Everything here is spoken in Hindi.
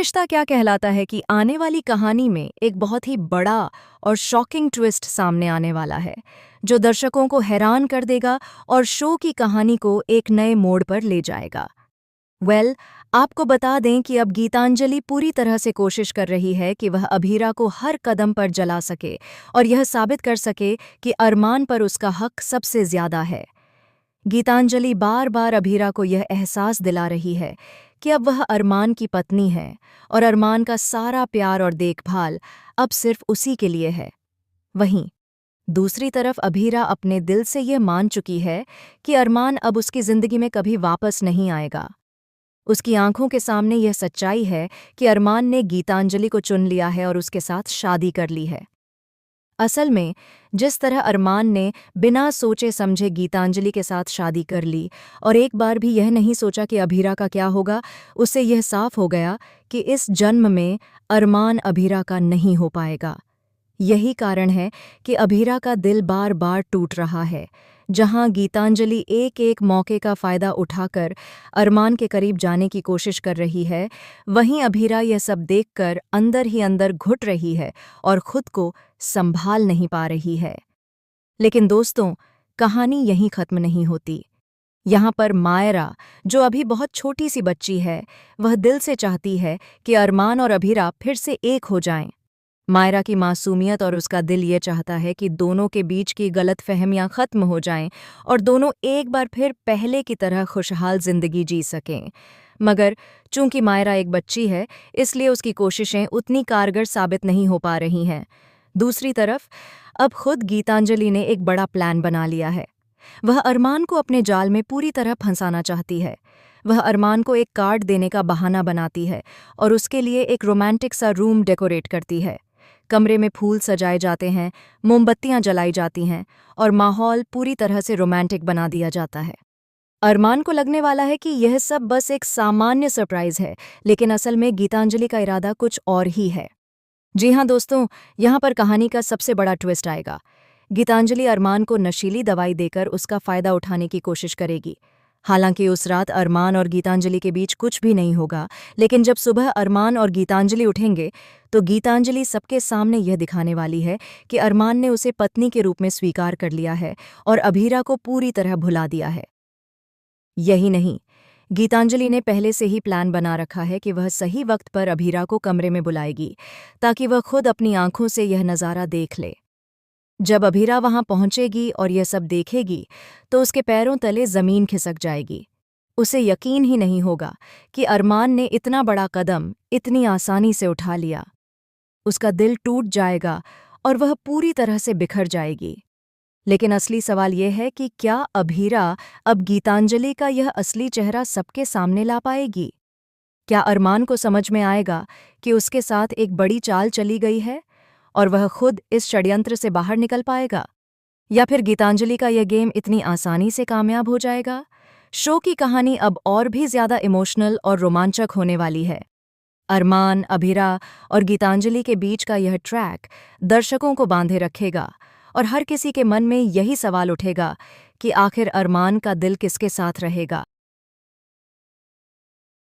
रिश्ता क्या कहलाता है कि आने वाली कहानी में एक बहुत ही बड़ा और शॉकिंग ट्विस्ट सामने आने वाला है, जो दर्शकों को हैरान कर देगा और शो की कहानी को एक नए मोड़ पर ले जाएगा। आपको बता दें कि अब गीतांजलि पूरी तरह से कोशिश कर रही है कि वह अभीरा को हर कदम पर जला सके और यह साबित कर सके कि अरमान पर उसका हक सबसे ज्यादा है। गीतांजलि बार बार अभीरा को यह एहसास दिला रही है कि अब वह अरमान की पत्नी है और अरमान का सारा प्यार और देखभाल अब सिर्फ उसी के लिए है। वहीं दूसरी तरफ अभीरा अपने दिल से यह मान चुकी है कि अरमान अब उसकी जिंदगी में कभी वापस नहीं आएगा। उसकी आंखों के सामने यह सच्चाई है कि अरमान ने गीतांजलि को चुन लिया है और उसके साथ शादी कर ली है। असल में जिस तरह अरमान ने बिना सोचे समझे गीतांजलि के साथ शादी कर ली और एक बार भी यह नहीं सोचा कि अभीरा का क्या होगा, उससे यह साफ हो गया कि इस जन्म में अरमान अभीरा का नहीं हो पाएगा। यही कारण है कि अभीरा का दिल बार बार टूट रहा है। जहां गीतांजलि एक एक मौके का फायदा उठाकर अरमान के करीब जाने की कोशिश कर रही है, वहीं अभीरा यह सब देखकर अंदर ही अंदर घुट रही है और खुद को संभाल नहीं पा रही है। लेकिन दोस्तों, कहानी यहीं खत्म नहीं होती। यहाँ पर मायरा, जो अभी बहुत छोटी सी बच्ची है, वह दिल से चाहती है कि अरमान और अभीरा फिर से एक हो जाएं। मायरा की मासूमियत और उसका दिल ये चाहता है कि दोनों के बीच की गलतफहमियां खत्म हो जाएं और दोनों एक बार फिर पहले की तरह खुशहाल जिंदगी जी सकें। मगर चूंकि मायरा एक बच्ची है, इसलिए उसकी कोशिशें उतनी कारगर साबित नहीं हो पा रही हैं। दूसरी तरफ अब खुद गीतांजलि ने एक बड़ा प्लान बना लिया है। वह अरमान को अपने जाल में पूरी तरह फंसाना चाहती है। वह अरमान को एक कार्ड देने का बहाना बनाती है और उसके लिए एक रोमांटिक सा रूम डेकोरेट करती है। कमरे में फूल सजाए जाते हैं, मोमबत्तियां जलाई जाती हैं और माहौल पूरी तरह से रोमांटिक बना दिया जाता है। अरमान को लगने वाला है कि यह सब बस एक सामान्य सरप्राइज है, लेकिन असल में गीतांजलि का इरादा कुछ और ही है। जी हाँ दोस्तों, यहाँ पर कहानी का सबसे बड़ा ट्विस्ट आएगा। गीतांजलि अरमान को नशीली दवाई देकर उसका फायदा उठाने की कोशिश करेगी। हालांकि उस रात अरमान और गीतांजलि के बीच कुछ भी नहीं होगा, लेकिन जब सुबह अरमान और गीतांजलि उठेंगे तो गीतांजलि सबके सामने यह दिखाने वाली है कि अरमान ने उसे पत्नी के रूप में स्वीकार कर लिया है और अभीरा को पूरी तरह भुला दिया है। यही नहीं, गीतांजलि ने पहले से ही प्लान बना रखा है कि वह सही वक्त पर अभीरा को कमरे में बुलाएगी, ताकि वह खुद अपनी आंखों से यह नज़ारा देख ले। जब अभीरा वहां पहुंचेगी और यह सब देखेगी तो उसके पैरों तले जमीन खिसक जाएगी। उसे यकीन ही नहीं होगा कि अरमान ने इतना बड़ा कदम इतनी आसानी से उठा लिया। उसका दिल टूट जाएगा और वह पूरी तरह से बिखर जाएगी। लेकिन असली सवाल यह है कि क्या अभीरा अब गीतांजलि का यह असली चेहरा सबके सामने ला पाएगी? क्या अरमान को समझ में आएगा कि उसके साथ एक बड़ी चाल चली गई है और वह खुद इस षड्यंत्र से बाहर निकल पाएगा? या फिर गीतांजलि का यह गेम इतनी आसानी से कामयाब हो जाएगा? शो की कहानी अब और भी ज्यादा इमोशनल और रोमांचक होने वाली है। अरमान, अभीरा और गीतांजलि के बीच का यह ट्रैक दर्शकों को बांधे रखेगा और हर किसी के मन में यही सवाल उठेगा कि आखिर अरमान का दिल किसके साथ रहेगा।